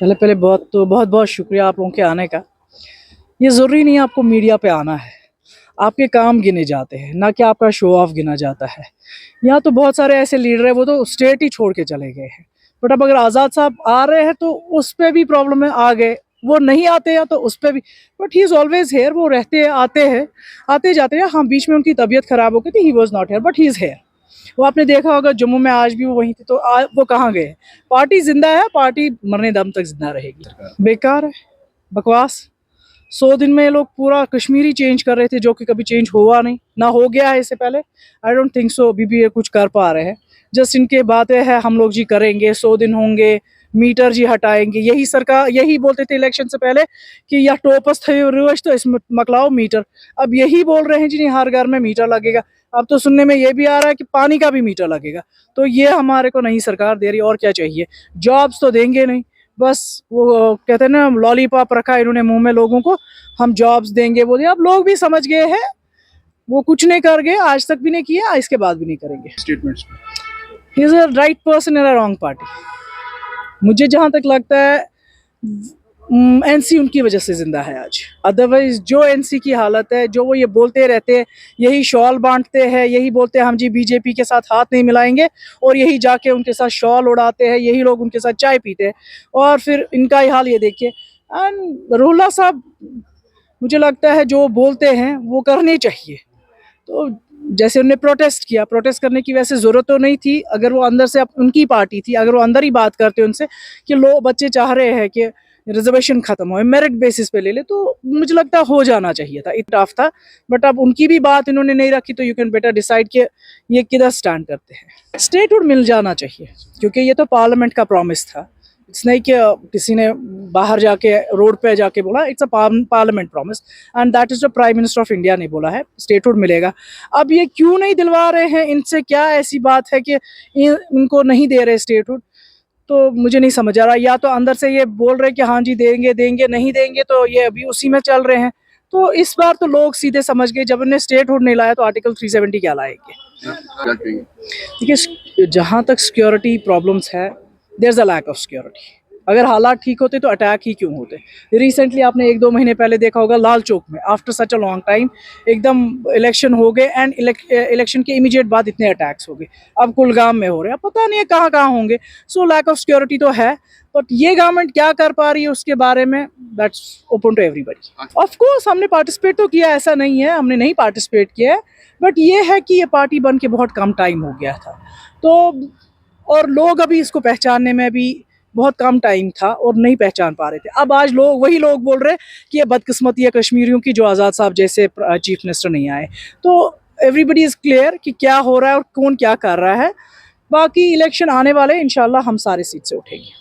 पहले पहले बहुत बहुत शुक्रिया आप लोगों के आने का। ये ज़रूरी नहीं है आपको मीडिया पे आना है, आपके काम गिने जाते हैं, ना कि आपका शो ऑफ गिना जाता है। यहाँ तो बहुत सारे ऐसे लीडर हैं, वो तो स्टेट ही छोड़ के चले गए हैं। बट अब अगर आज़ाद साहब आ रहे हैं तो उस पे भी प्रॉब्लम है, आ गए। वो नहीं आते हैं तो उस पे भी, but he is always here. वो रहते हैं, आते हैं, आते जाते हैं। हाँ, बीच में उनकी तबीयत खराब हो गई थी, he was not here, but he is here. वो आपने देखा होगा जम्मू में आज भी वो वहीं थे, तो वो कहाँ गए? पार्टी जिंदा है, पार्टी मरने दम तक जिंदा रहेगी। बेकार है, बकवास। 100 दिन में ये लोग पूरा कश्मीर ही चेंज कर रहे थे, जो कि कभी चेंज हुआ नहीं, ना हो गया है इससे पहले। आई डोंट थिंक सो अभी भी ये कुछ कर पा रहे हैं। जस्ट इनके बातें हैं, हम लोग जी करेंगे, 100 दिन होंगे, मीटर जी हटाएंगे। यही सरकार यही बोलते थे इलेक्शन से पहले कि यह टोपस थे रिवर्स, तो इसमें मकलाओ मीटर। अब यही बोल रहे हैं जी नहीं, हर घर में मीटर लगेगा। अब तो सुनने में ये भी आ रहा है कि पानी का भी मीटर लगेगा। तो ये हमारे को नहीं सरकार दे रही, और क्या चाहिए? जॉब्स तो देंगे नहीं, बस वो कहते हैं ना, लॉलीपॉप रखा है इन्होंने मुंह में लोगों को, हम जॉब्स देंगे बोले। अब लोग भी समझ गए हैं, वो कुछ नहीं कर गए, आज तक भी नहीं किया, इसके बाद भी नहीं करेंगे। Statements he is a right person in a wrong party. मुझे जहां तक लगता है एनसी उनकी वजह से जिंदा है आज। अदरवाइज जो एनसी की हालत है, जो वो ये बोलते रहते हैं, यही शॉल बांटते हैं, यही बोलते हैं हम जी बीजेपी के साथ हाथ नहीं मिलाएंगे, और यही जाके उनके साथ शॉल उड़ाते हैं, यही लोग उनके साथ चाय पीते हैं, और फिर इनका ही हाल ये देखिए। एंड रोहल्ला साहब, मुझे लगता है जो बोलते हैं वो करने चाहिए। तो जैसे उन्होंने प्रोटेस्ट किया, प्रोटेस्ट करने की वैसे ज़रूरत तो नहीं थी। अगर वो अंदर से उनकी पार्टी थी, अगर वो अंदर ही बात करते उनसे कि लोग बच्चे चाह रहे हैं कि रिजर्वेशन खत्म हो, मेरिट बेसिस पे ले ले, तो मुझे लगता हो जाना चाहिए था, इतराफ़ था। बट अब उनकी भी बात इन्होंने नहीं रखी, तो यू कैन बेटर डिसाइड कि ये किधर स्टैंड करते हैं। स्टेटहुड मिल जाना चाहिए, क्योंकि ये तो पार्लियामेंट का प्रॉमिस था। इट्स नहीं कि किसी ने बाहर जाके रोड पे जाके बोला, it's a parliament promise, and that is the prime minister of India ने बोला है स्टेटहुड मिलेगा। अब ये क्यों नहीं दिलवा रहे हैं? इनसे क्या ऐसी बात है कि इनको नहीं दे रहे स्टेटहुड? तो मुझे नहीं समझ आ रहा। या तो अंदर से ये बोल रहे कि हाँ जी देंगे देंगे, नहीं देंगे तो ये अभी उसी में चल रहे हैं। तो इस बार तो लोग सीधे समझ गए, जब इन्हें स्टेटहुड नहीं लाया तो आर्टिकल 370 क्या लाएंगे? देखिए, जहाँ तक सिक्योरिटी प्रॉब्लम्स है, there is a lack of security. अगर हालात ठीक होते तो अटैक ही क्यों होते? रिसेंटली आपने 1-2 महीने पहले देखा होगा, लाल चौक में after such a long time एकदम इलेक्शन हो गए, एंड इलेक्शन के इमीडिएट बाद इतने अटैक्स हो गए। अब कुलगाम में हो रहे हैं, अब पता नहीं है कहाँ कहाँ होंगे। सो लैक ऑफ सिक्योरिटी तो है, बट ये गवर्नमेंट क्या कर पा रही है उसके बारे में, that's open to everybody. Of course हमने पार्टिसिपेट तो किया, ऐसा नहीं है हमने नहीं पार्टिसिपेट किया है, बट ये है कि ये पार्टी बन के बहुत कम टाइम हो गया था, तो और लोग अभी इसको पहचानने में भी बहुत कम टाइम था और नहीं पहचान पा रहे थे। अब आज वही लोग बोल रहे हैं कि ये बदकिस्मती है कश्मीरियों की, जो आज़ाद साहब जैसे चीफ मिनिस्टर नहीं आए। तो एवरीबडी इज़ क्लियर कि क्या हो रहा है और कौन क्या कर रहा है। बाकी इलेक्शन आने वाले, इंशाल्लाह हम सारे सीट से उठेंगे।